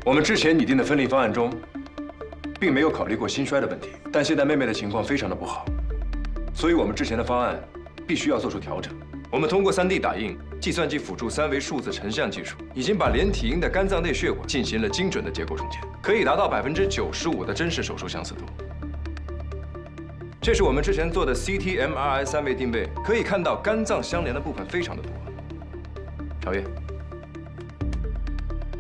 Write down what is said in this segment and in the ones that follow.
我们之前拟定的分离方案中，并没有考虑过心衰的问题，但现在妹妹的情况非常的不好，所以我们之前的方案必须要做出调整。我们通过3D 打印、计算机辅助3维数字成像技术，已经把连体婴的肝脏内血管进行了精准的结构重建，可以达到95%的真实手术相似度。这是我们之前做的 CT-MRI 3维定位，可以看到肝脏相连的部分非常的多。朝月。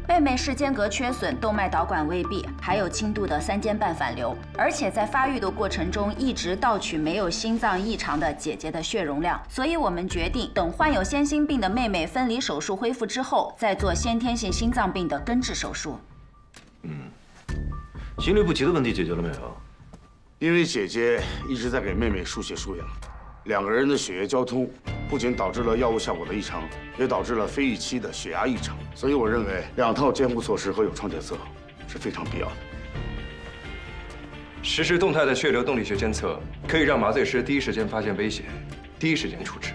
妹妹是间隔缺损、动脉导管未闭，还有轻度的3间半反流，而且在发育的过程中一直盗取没有心脏异常的姐姐的血容量，所以我们决定等患有先心病的妹妹分离手术恢复之后，再做先天性心脏病的根治手术。心律不齐的问题解决了没有？因为姐姐一直在给妹妹输血输氧，2个人的血液交通不仅导致了药物效果的异常，也导致了非预期的血压异常。所以我认为2套监护措施和有创检测是非常必要的。实施动态的血流动力学监测，可以让麻醉师第一时间发现危险，第一时间处置。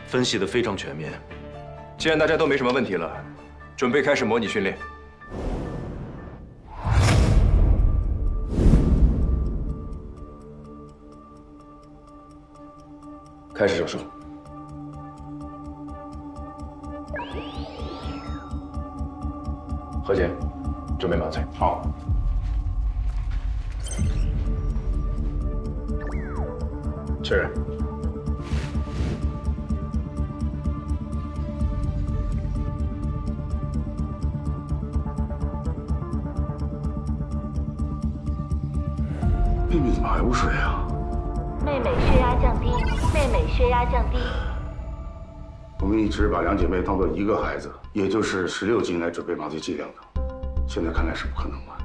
分析得非常全面。既然大家都没什么问题了，准备开始模拟训练。 开始手术。何姐，准备麻醉。好。确认。妹妹怎么还不睡啊？ 妹妹血压降低，妹妹血压降低。我们一直把2姐妹当做一个孩子，也就是16斤来准备麻醉剂量的，现在看来是不可能了。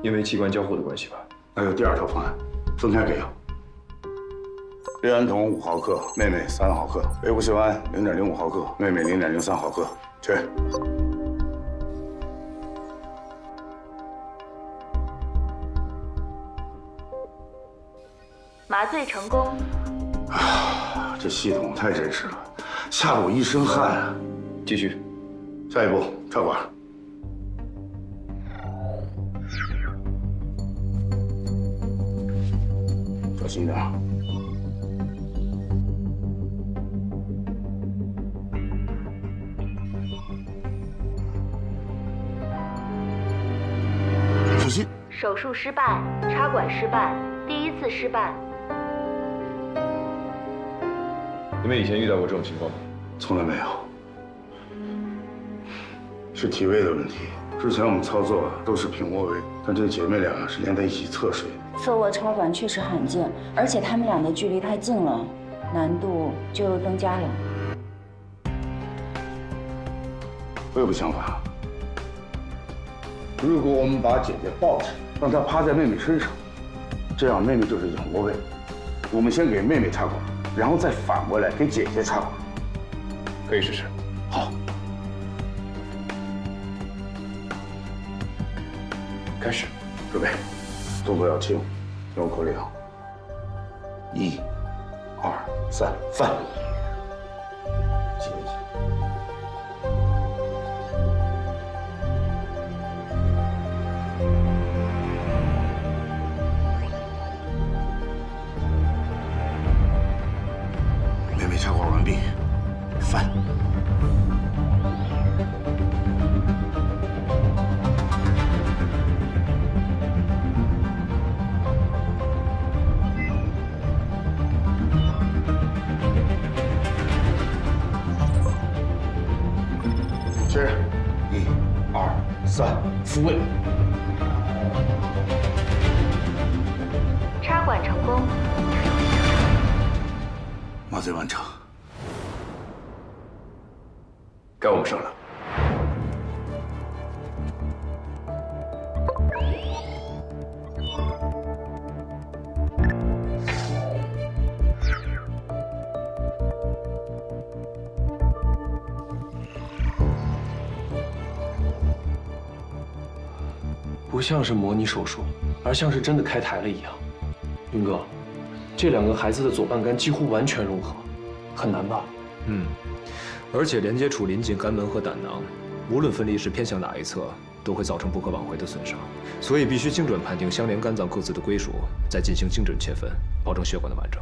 因为器官交互的关系吧。那有第2套方案，分开给药。氯胺酮5毫克，妹妹3毫克；维护溴胺0.05毫克，妹妹0.03毫克。确认。 麻醉成功。啊，这系统太真实了，吓得我一身汗啊！继续。下一步插管。小心一点。小心。手术失败，插管失败，第1次失败。 你们以前遇到过这种情况吗？从来没有，是体位的问题。之前我们操作都是平卧位，但这姐妹俩是连在一起侧睡。侧卧插管确实罕见，而且她们俩的距离太近了，难度就增加了。我有个想法，如果我们把姐姐抱起来，让她趴在妹妹身上，这样妹妹就是仰卧位。我们先给妹妹插管。 然后再反过来给姐姐插管，可以试试。好，开始，准备，动作要轻，听我口令：1、2、3，翻。接一下。妹妹插管完毕，翻。确认，1、2、3，复位。插管成功。 麻醉完成，该我们上了。不像是模拟手术，而像是真的开台了一样。云哥。 这2个孩子的左半肝几乎完全融合，很难吧？而且连接处临近肝门和胆囊，无论分离时偏向哪一侧，都会造成不可挽回的损伤。所以必须精准判定相连肝脏各自的归属，再进行精准切分，保证血管的完整。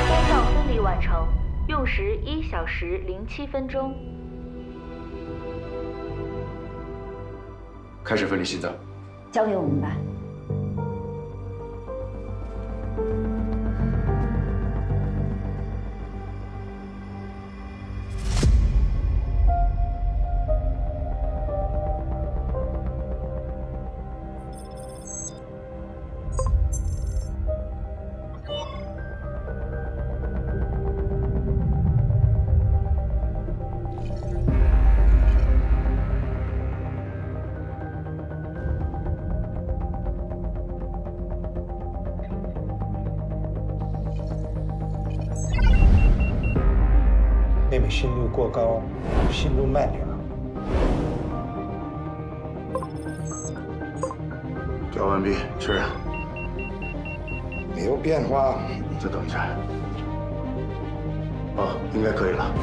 肝脏分离完成，用时1小时07分钟。开始分离心脏。交给我们吧。妹妹心率过高，心中慢点。调完毕，确认。没有变化。再等一下。好，应该可以了。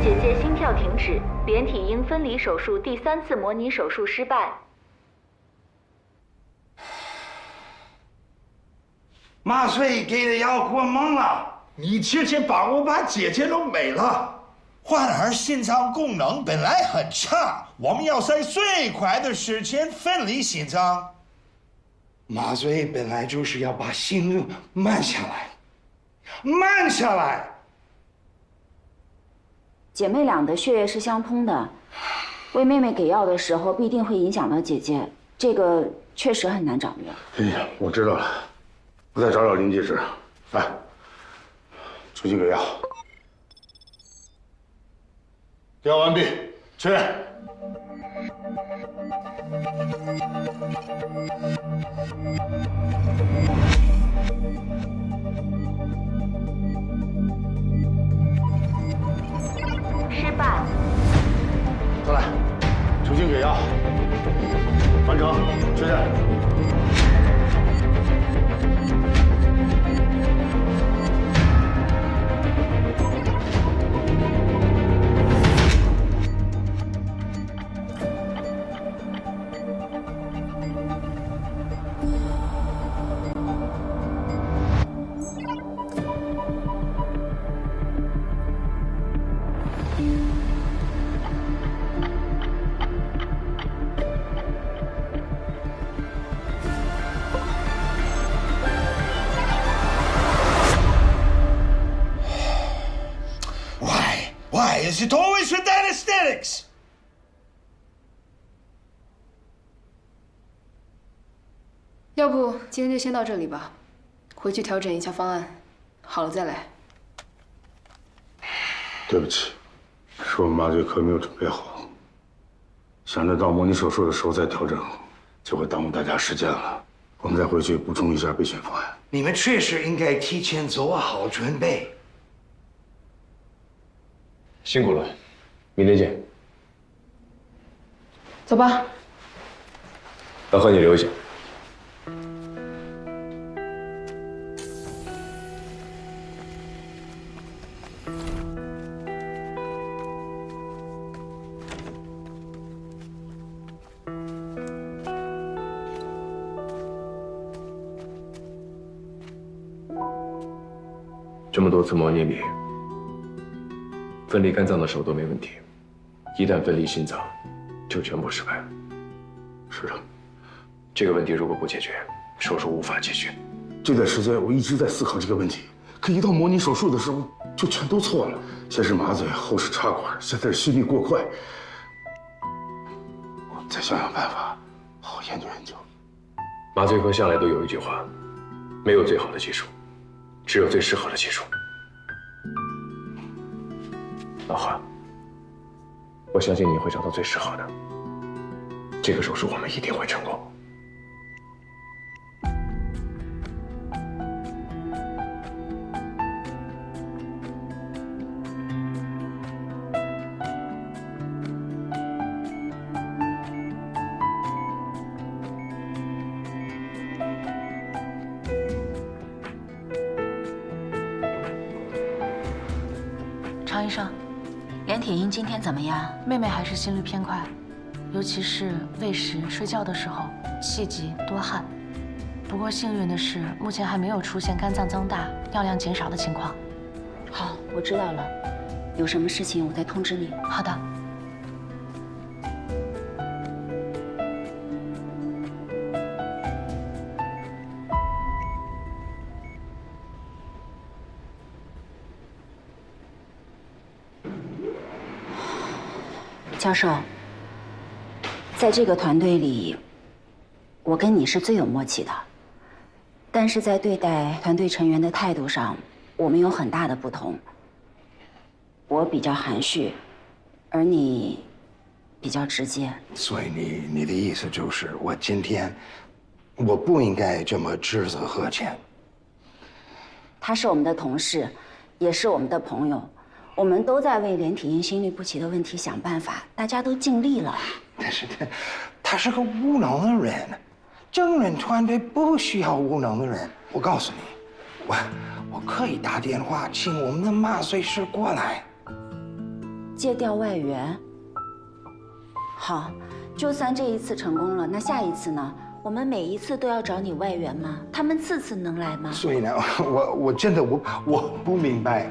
姐姐心跳停止，连体婴分离手术第3次模拟手术失败。麻醉给的药过猛了，你之前帮我把姐姐弄没了。患儿心脏功能本来很差，我们要在最快的时间分离心脏。麻醉本来就是要把心率慢下来，慢下来。姐妹俩的血液是相通的，为妹妹给药的时候必定会影响到姐姐，这个确实很难掌握。哎呀，我知道了，我再找找临界值。来，重新给药。药完毕，确认。失败。再来，重新给药。完成，确认。Why is it always with anesthetics? 要不今天就先到这里吧，回去调整一下方案，好了再来。对不起，是我们麻醉科没有准备好，想着到模拟手术的时候再调整，就会耽误大家时间了。我们再回去补充一下备选方案。你们确实应该提前做好准备。辛苦了，明天见。走吧。大贺，你留下。这么多次模拟里，分离肝脏的手都没问题，一旦分离心脏，就全部失败了。是的，这个问题如果不解决，手术无法继续。这段时间我一直在思考这个问题，可一到模拟手术的时候，就全都错了。先是麻醉，后是插管，现在是心率过快。我再想想办法，好好研究研究。麻醉科向来都有一句话，没有最好的技术，只有最适合的技术。老华，我相信你会找到最适合的。这个手术我们一定会成功。常医生，连铁英今天怎么样？妹妹还是心率偏快，尤其是喂食、睡觉的时候气急多汗。不过幸运的是，目前还没有出现肝脏增大、药量减少的情况。好，我知道了。有什么事情我再通知你。好的。教授，在这个团队里，我跟你是最有默契的，但是在对待团队成员的态度上，我们有很大的不同。我比较含蓄，而你比较直接。所以你的意思就是，我今天我不应该这么指责何倩。他是我们的同事，也是我们的朋友。我们都在为连体婴心律不齐的问题想办法，大家都尽力了。但是他是个无能的人，证人团队不需要无能的人。我告诉你，我可以打电话请我们的麻醉师过来。借调外援。好，就算这一次成功了，那下一次呢？我们每一次都要找你外援吗？他们次次能来吗？所以呢，我真的我不明白。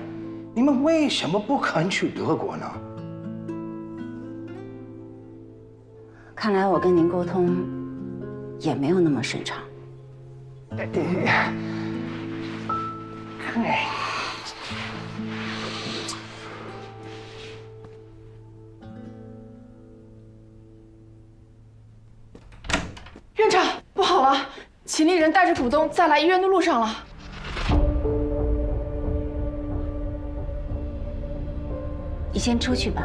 你们为什么不肯去德国呢？看来我跟您沟通也没有那么顺畅。院长，不好了，秦丽人带着股东在来医院的路上了。你先出去吧。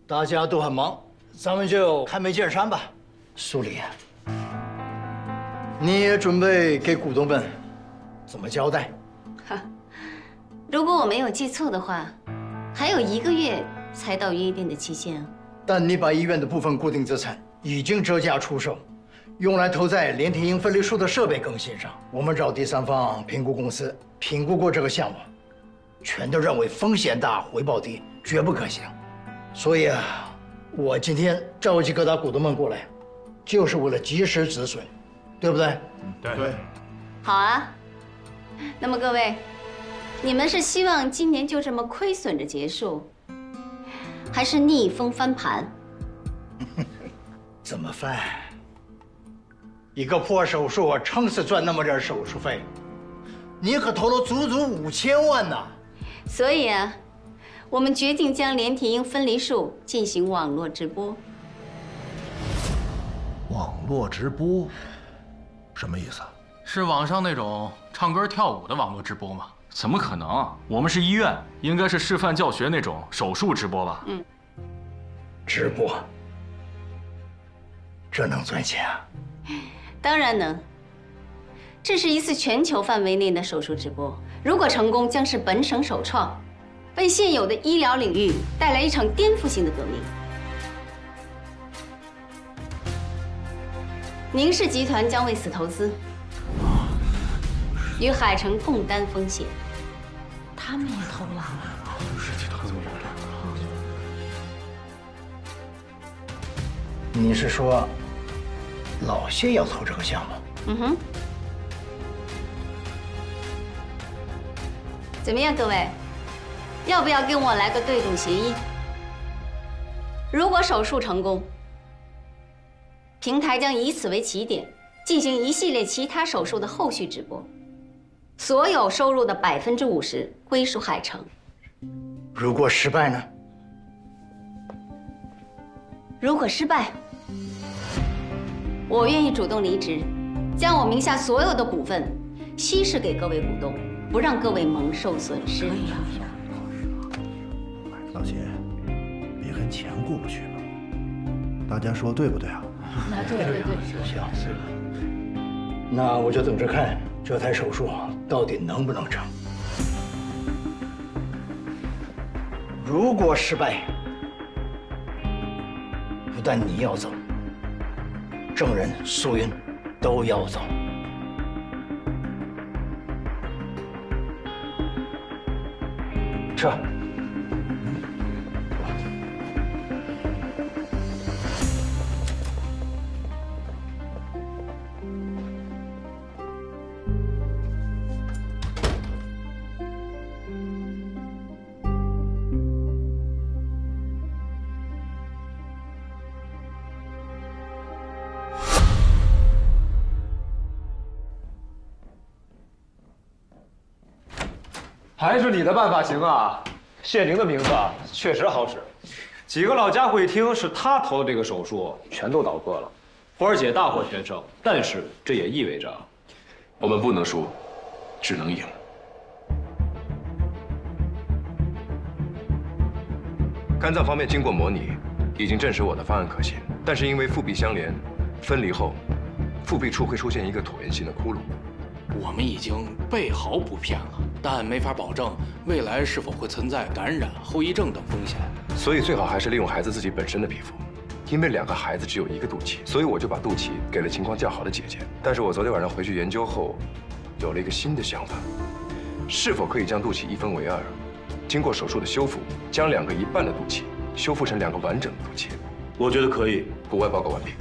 大家都很忙，咱们就开门见山吧。苏黎，你也准备给股东们怎么交代？如果我没有记错的话，还有1个月才到约定的期限。但你把医院的部分固定资产已经折价出售，用来投在连体婴分离术的设备更新上。我们找第三方评估公司评估过这个项目，全都认为风险大、回报低，绝不可行。所以啊，我今天召集各大股东们过来，就是为了及时止损，对不对？对。好啊，那么各位，你们是希望今年就这么亏损着结束，还是逆风翻盘？怎么翻？一个破手术，我撑死赚那么点手术费，你可投了足足5000万呢。所以啊，我们决定将连体婴分离术进行网络直播。网络直播，什么意思？是网上那种唱歌跳舞的网络直播吗？怎么可能？我们是医院，应该是示范教学那种手术直播吧？直播，这能赚钱啊？当然能。这是一次全球范围内的手术直播，如果成功，将是本省首创，为现有的医疗领域带来一场颠覆性的革命。宁氏集团将为此投资，与海城共担风险。他们也投了。你是说，老谢要投这个项目？嗯哼。怎么样，各位？要不要跟我来个对赌协议？如果手术成功，平台将以此为起点，进行一系列其他手术的后续直播，所有收入的50%归属海城。如果失败呢？如果失败，我愿意主动离职，将我名下所有的股份稀释给各位股东，不让各位蒙受损失。老谢，别跟钱过不去了，大家说对不对啊？对，行，那我就等着看这台手术到底能不能成。如果失败，不但你要走，证人苏云都要走。撤。还是你的办法行啊！谢宁的名字确实好使，几个老家伙一听是他投的这个手术，全都倒戈了。花儿姐大获全胜，但是这也意味着，我们不能输，只能赢。肝脏方面经过模拟，已经证实我的方案可行，但是因为腹壁相连，分离后，腹壁处会出现一个椭圆形的窟窿。我们已经备好补片了，但没法保证未来是否会存在感染、后遗症等风险。所以最好还是利用孩子自己本身的皮肤，因为2个孩子只有1个肚脐，所以我就把肚脐给了情况较好的姐姐。但是我昨天晚上回去研究后，有了一个新的想法，是否可以将肚脐一分为2，经过手术的修复，将2个一半的肚脐修复成2个完整的肚脐？我觉得可以。骨外报告完毕。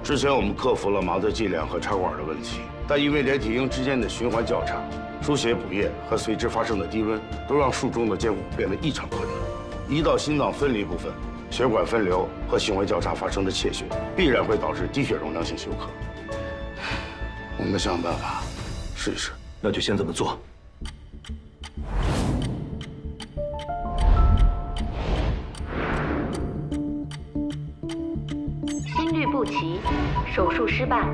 之前我们克服了麻醉剂量和插管的问题，但因为连体婴之间的循环较差，输血补液和随之发生的低温，都让术中的监护变得异常困难。一到心脏分离部分，血管分流和行为较差发生的怯血，必然会导致低血容量性休克。我们想办法试一试。那就先这么做。心律不齐，手术失败。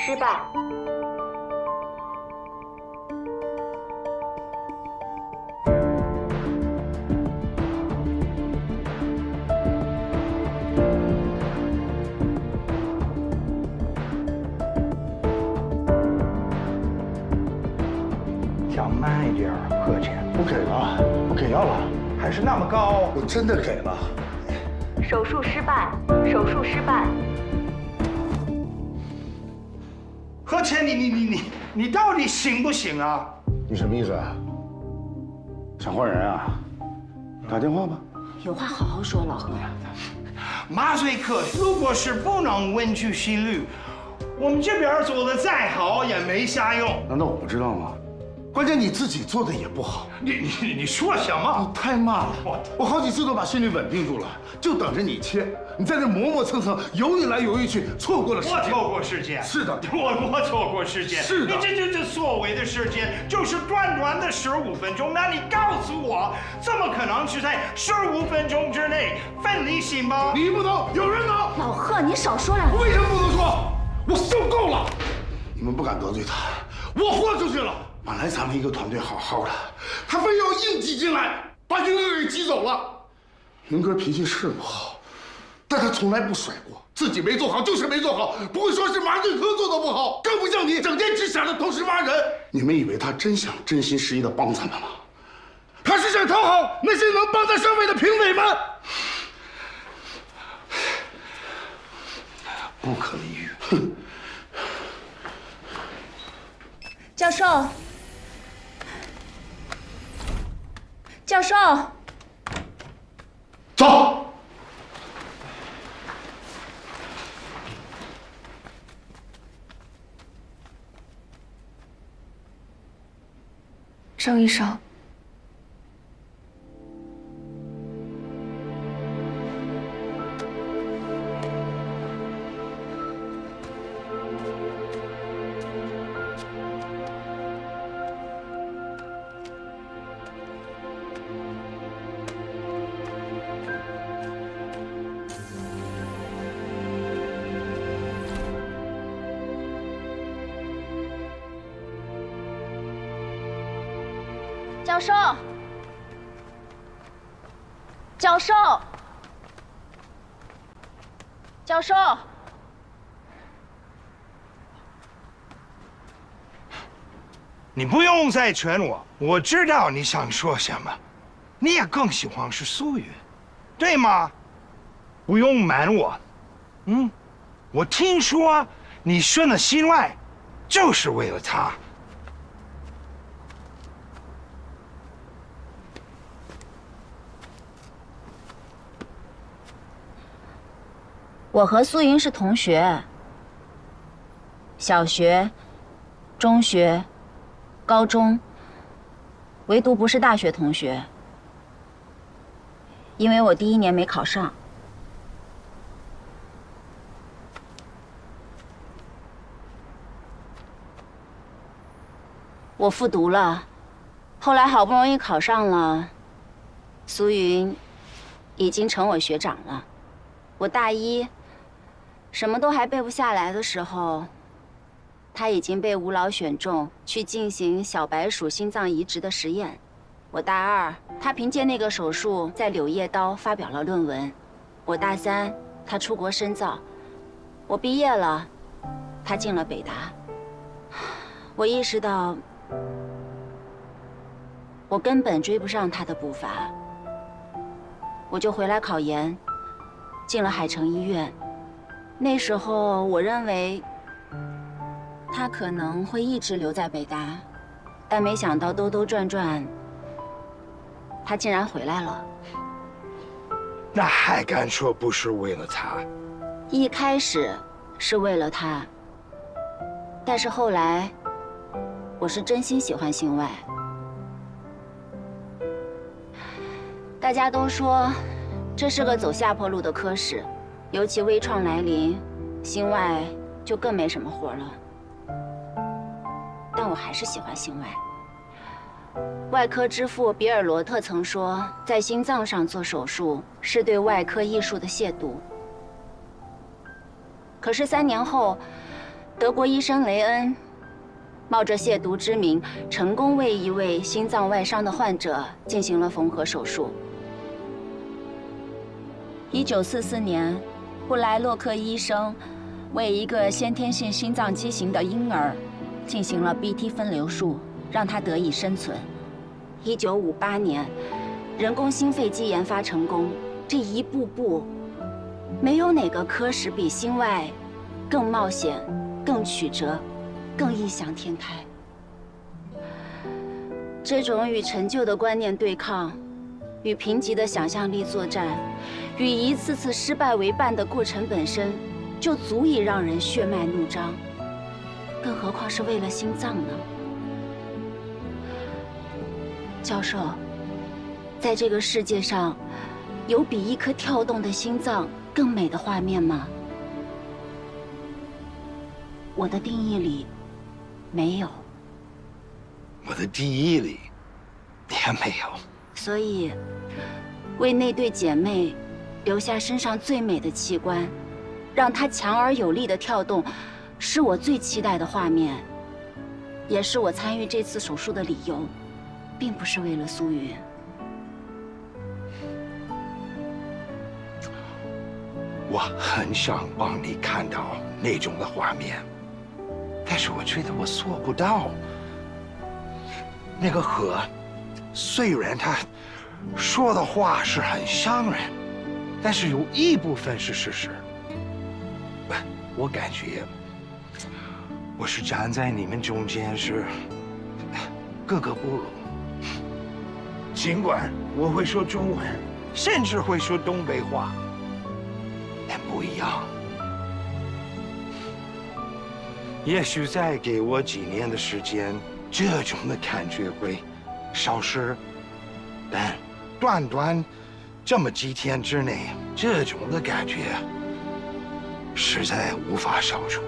失败。讲慢一点，客气。不给了，不给药了，还是那么高。我真的给了。手术失败，手术失败。罗谦，你到底行不行啊？你什么意思啊？想换人啊？打电话吧。有话好好说，老何。麻醉科如果是不能稳住心率，我们这边做的再好也没啥用。难道我不知道吗？关键你自己做的也不好。你说什么？你太慢了。我好几次都把心率稳定住了，就等着你切。你在这磨磨蹭蹭，犹豫来犹豫去，错过了时间。我错过时间。是的，我错过时间。是的，你这所谓的时间就是短短的15分钟。那你告诉我，怎么可能是在15分钟之内分离心吗？你不能，有人能。老贺，你少说两句。为什么不能说？我受够了！你们不敢得罪他，我豁出去了。本来咱们一个团队好好的，他非要硬挤进来，把云哥给挤走了。云哥脾气是不好，但他从来不甩锅，自己没做好就是没做好，不会说是麻醉科做的不好，更不像你整天只想着同时挖人。你们以为他真想真心实意的帮咱们吗？他是想讨好那些能帮他上位的评委们。不可理喻。哼！教授，教授，走。郑医生。教授，教授，教授，你不用再劝我，我知道你想说什么。你也更喜欢是苏云，对吗？不用瞒我。我听说你顺了心外，就是为了他。我和苏云是同学，小学、中学、高中，唯独不是大学同学，因为我第1年没考上。我复读了，后来好不容易考上了，苏云已经成我学长了。我大1。什么都还背不下来的时候，他已经被吴老选中去进行小白鼠心脏移植的实验。我大2，他凭借那个手术在《柳叶刀》发表了论文。我大3，他出国深造。我毕业了，他进了北大。我意识到，我根本追不上他的步伐，我就回来考研，进了海城医院。那时候我认为他可能会一直留在北大，但没想到兜兜转转，他竟然回来了。那还敢说不是为了他？一开始是为了他，但是后来我是真心喜欢心外。大家都说这是个走下坡路的科室。尤其微创来临，心外就更没什么活了。但我还是喜欢心外。外科之父比尔罗特曾说，在心脏上做手术是对外科艺术的亵渎。可是3年后，德国医生雷恩冒着亵渎之名，成功为一位心脏外伤的患者进行了缝合手术。1944年。布莱洛克医生为一个先天性心脏畸形的婴儿进行了 BT 分流术，让他得以生存。1958年，人工心肺机研发成功。这一步步，没有哪个科室比心外更冒险、更曲折、更异想天开。这种与陈旧的观念对抗，与贫瘠的想象力作战，与一次次失败为伴的过程本身，就足以让人血脉怒张。更何况是为了心脏呢？教授，在这个世界上，有比一颗跳动的心脏更美的画面吗？我的定义里，没有。我的定义里，也没有。所以，为那对姐妹留下身上最美的器官，让她强而有力的跳动，是我最期待的画面，也是我参与这次手术的理由，并不是为了苏云。我很想帮你看到那种的画面，但是我觉得我做不到。那个河，虽然他说的话是很伤人，但是有一部分是事实。我感觉我是站在你们中间是格格不入。尽管我会说中文，甚至会说东北话，但不一样。也许再给我几年的时间，这种的感觉会消失，但短短这么几天之内，这种的感觉实在无法消除。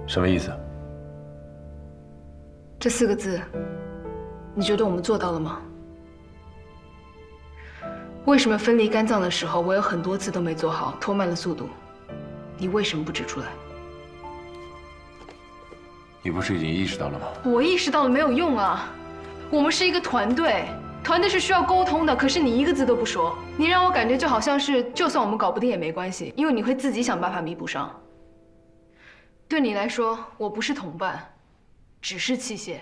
什么意思？这4个字，你觉得我们做到了吗？为什么分离肝脏的时候，我有很多次都没做好，拖慢了速度？你为什么不指出来？你不是已经意识到了吗？我意识到了没有用啊！我们是一个团队，团队是需要沟通的。可是你一个字都不说，你让我感觉就好像是，就算我们搞不定也没关系，因为你会自己想办法弥补上。对你来说，我不是同伴，只是器械。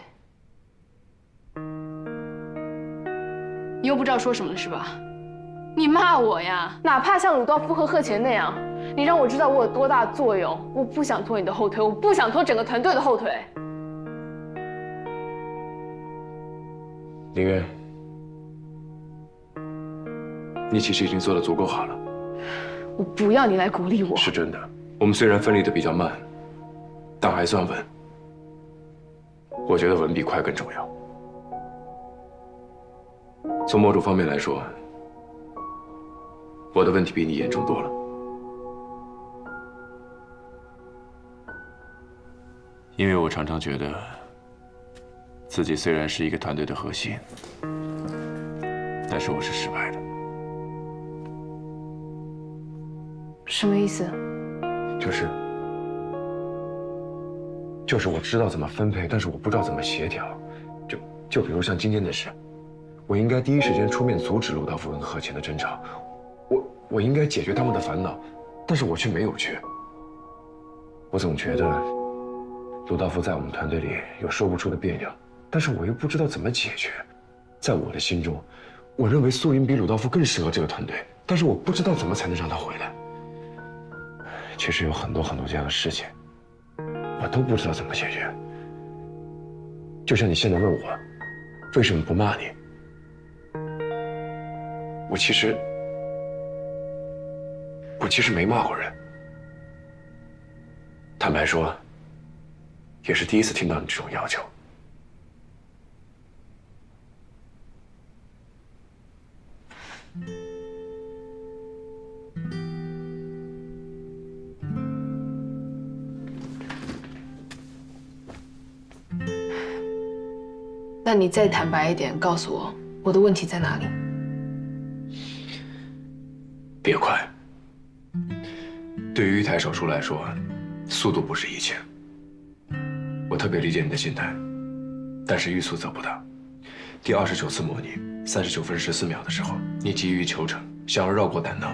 你又不知道说什么了是吧？你骂我呀！哪怕像鲁道夫和贺乾那样，你让我知道我有多大作用。我不想拖你的后腿，我不想拖整个团队的后腿。林渊，你其实已经做得足够好了。我不要你来鼓励我。是真的，我们虽然分离的比较慢，但还算稳。我觉得稳比快更重要。从某种方面来说，我的问题比你严重多了。因为我常常觉得，自己虽然是一个团队的核心，但是我是失败的。什么意思？就是我知道怎么分配，但是我不知道怎么协调。就比如像今天的事，我应该第一时间出面阻止鲁道夫跟贺乾的争吵，我应该解决他们的烦恼，但是我却没有去。我总觉得鲁道夫在我们团队里有说不出的别扭，但是我又不知道怎么解决。在我的心中，我认为苏云比鲁道夫更适合这个团队，但是我不知道怎么才能让他回来。其实有很多这样的事情，我都不知道怎么解决。就像你现在问我为什么不骂你，我其实没骂过人。坦白说，也是第一次听到你这种要求。那你再坦白一点，告诉我我的问题在哪里？别快。对于一台手术来说，速度不是一切。我特别理解你的心态，但是欲速则不达。第29次模拟，39分14秒的时候，你急于求成，想要绕过胆囊，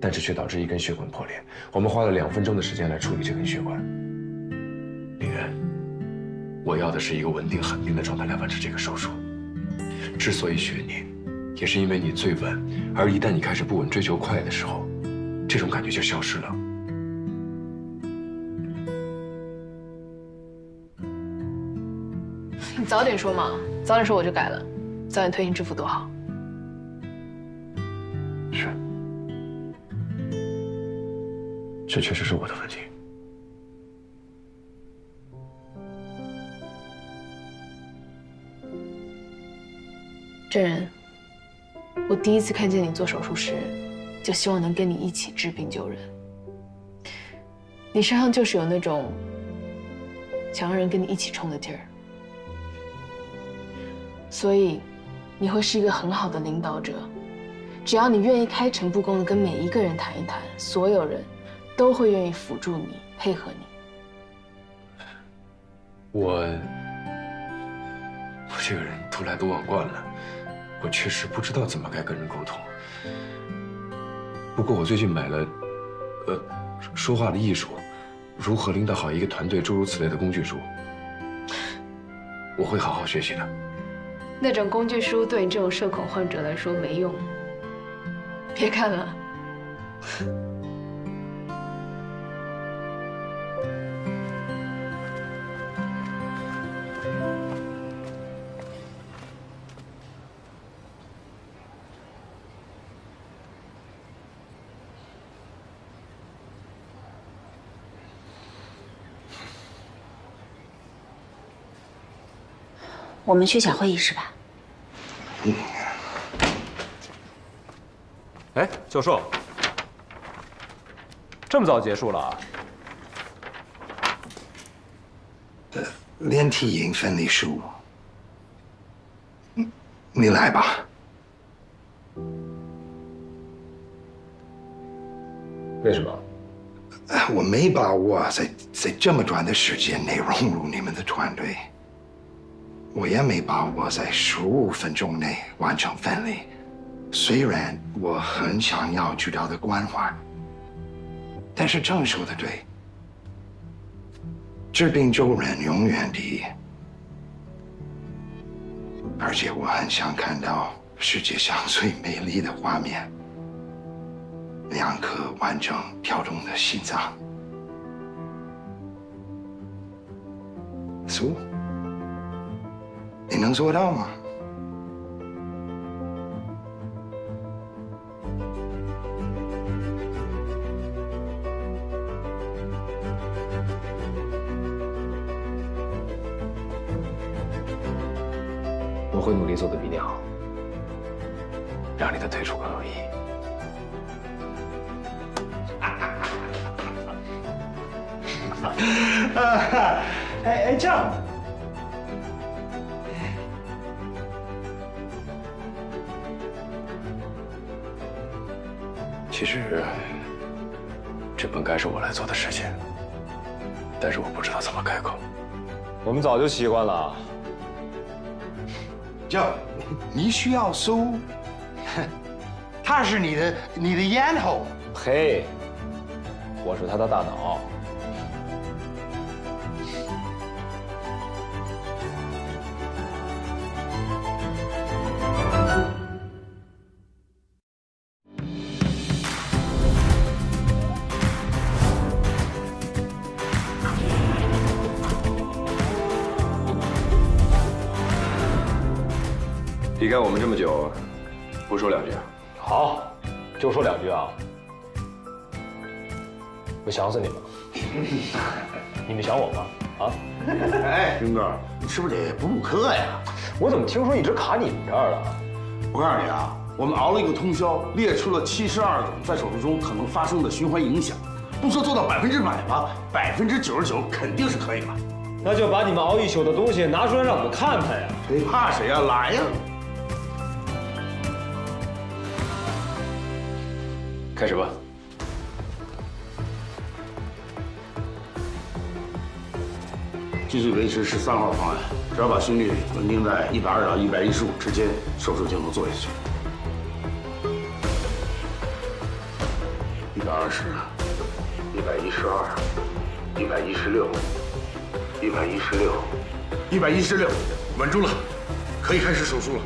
但是却导致一根血管破裂。我们花了2分钟的时间来处理这根血管。林渊，我要的是一个稳定稳定的状态来完成这个手术。之所以选你，也是因为你最稳，而一旦你开始不稳追求快的时候，这种感觉就消失了。你早点说嘛，早点说我就改了，早点推行支付多好。是，这确实是我的问题。真人，我第一次看见你做手术时，就希望能跟你一起治病救人。你身上就是有那种想让人跟你一起冲的劲儿，所以你会是一个很好的领导者。只要你愿意开诚布公的跟每一个人谈一谈，所有人都会愿意辅助你、配合你。我这个人独来独往惯了，我确实不知道怎么该跟人沟通。不过我最近买了，说话的艺术，如何领导好一个团队，诸如此类的工具书，我会好好学习的。那种工具书对你这种社恐患者来说没用，别看了。我们去小会议室吧。哎，教授，这么早结束了啊？连体婴分离术，你来吧。为什么？我没把握在这么短的时间内融入你们的团队。我也没把握在15分钟内完成分离，虽然我很想要治疗的关怀，但是郑说的对，治病救人永远第一。而且我很想看到世界上最美丽的画面，2颗完整跳动的心脏。苏。你能做到吗？我会努力做得比你好，让你的退出更有意义。哎，这样。其实，这本该是我来做的事情，但是我不知道怎么开口。我们早就习惯了。你需要苏，他是你的咽喉。嘿，我是他的大脑。离开我们这么久，不说2句啊？好，就说2句啊。我想死你们，你们想我吗？啊？哎，军哥，你是不是得补课呀？我怎么听说一直卡你们这儿了？我告诉你啊，我们熬了一个通宵，列出了72种在手术中可能发生的循环影响。不说做到100%吧，99%肯定是可以了。那就把你们熬一宿的东西拿出来让我们看看呀！谁怕谁呀？来呀！开始吧。继续维持13号方案，只要把心率稳定在120到115之间，手术就能做下去。116，116，116，116，稳住了，可以开始手术了。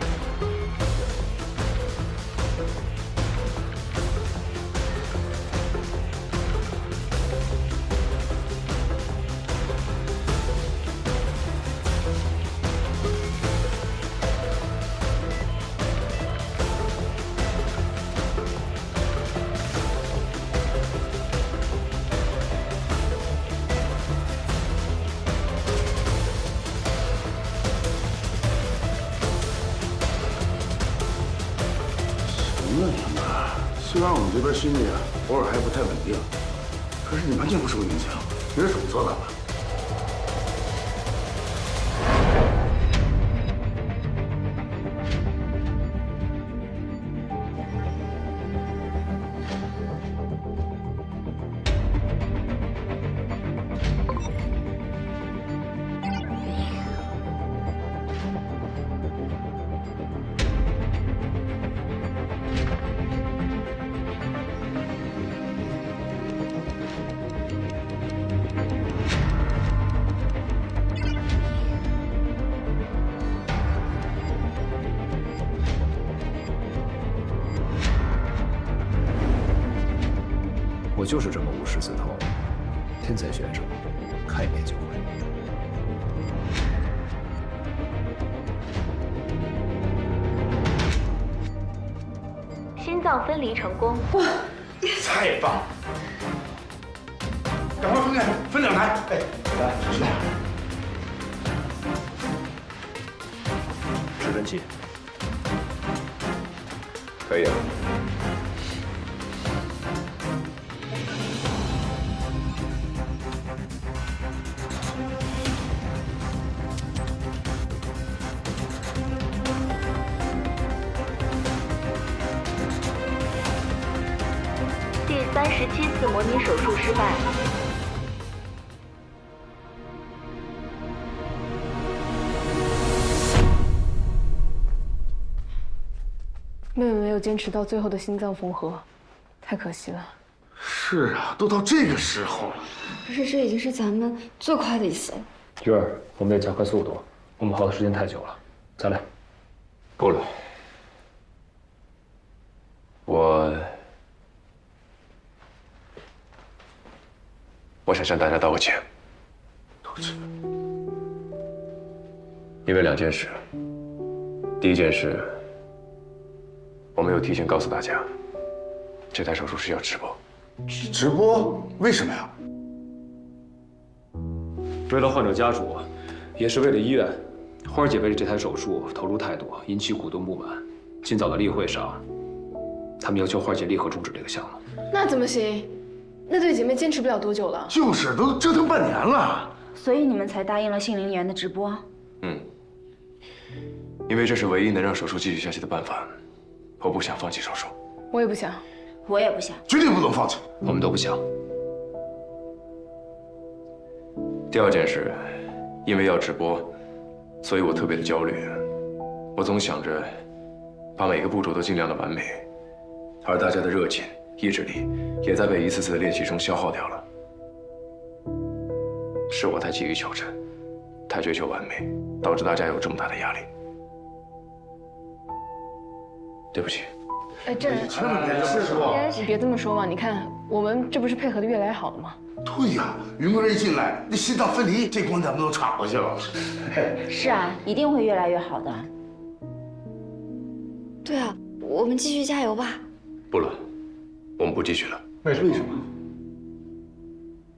虽然我们这边心率偶尔还不太稳定，可是你完全不受影响，你是怎么做到的？我就是这么无师自通，天才选手，看一眼就会。心脏分离成功。哇，太棒了！赶快分两台。哎，来，指针器，可以啊。第37次模拟手术失败。妹妹没有坚持到最后的心脏缝合，太可惜了。是啊，都到这个时候了。可是这已经是咱们最快的一次了。月儿，我们得加快速度，我们耗的时间太久了。再来。不了。我想向大家道个歉。道歉。因为2件事。第一件事，我没有提前告诉大家，这台手术是要直播。直播？为什么呀？为了患者家属，也是为了医院。花儿姐为了这台手术投入太多，引起股东不满。今早的例会上，他们要求花儿姐立刻终止这个项目。那怎么行？那对姐妹坚持不了多久了。就是，都折腾半年了。所以你们才答应了杏林园的直播。因为这是唯一能让手术继续下去的办法，我不想放弃手术。我也不想。我也不想。绝对不能放弃。我们都不想。第2件事，因为要直播，所以我特别的焦虑。我总想着把每个步骤都尽量的完美，而大家的热情、意志力也在被一次次的练习中消耗掉了。是我太急于求成，太追求完美，导致大家有这么大的压力。对不起。哎，这人，你别这么说嘛！你看，我们这不是配合的越来越好了吗？对呀，云哥一进来，那心脏分离这关咱们都闯过去了。是啊，一定会越来越好的。对啊，我们继续加油吧。不了，我们不继续了。为什么？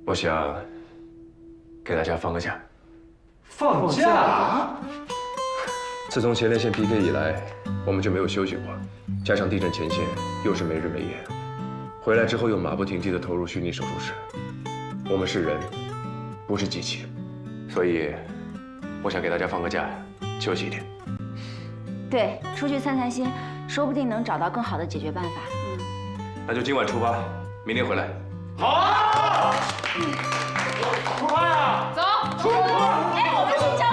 我想给大家放个假。放假？自从前列腺 PK 以来，我们就没有休息过，加上地震前线又是没日没夜，回来之后又马不停蹄地投入虚拟手术室。我们是人，不是机器，所以我想给大家放个假，休息一天。对，出去散散心，说不定能找到更好的解决办法。那就今晚出发，明天回来。好啊！出发呀！走，出发！哎，我们去交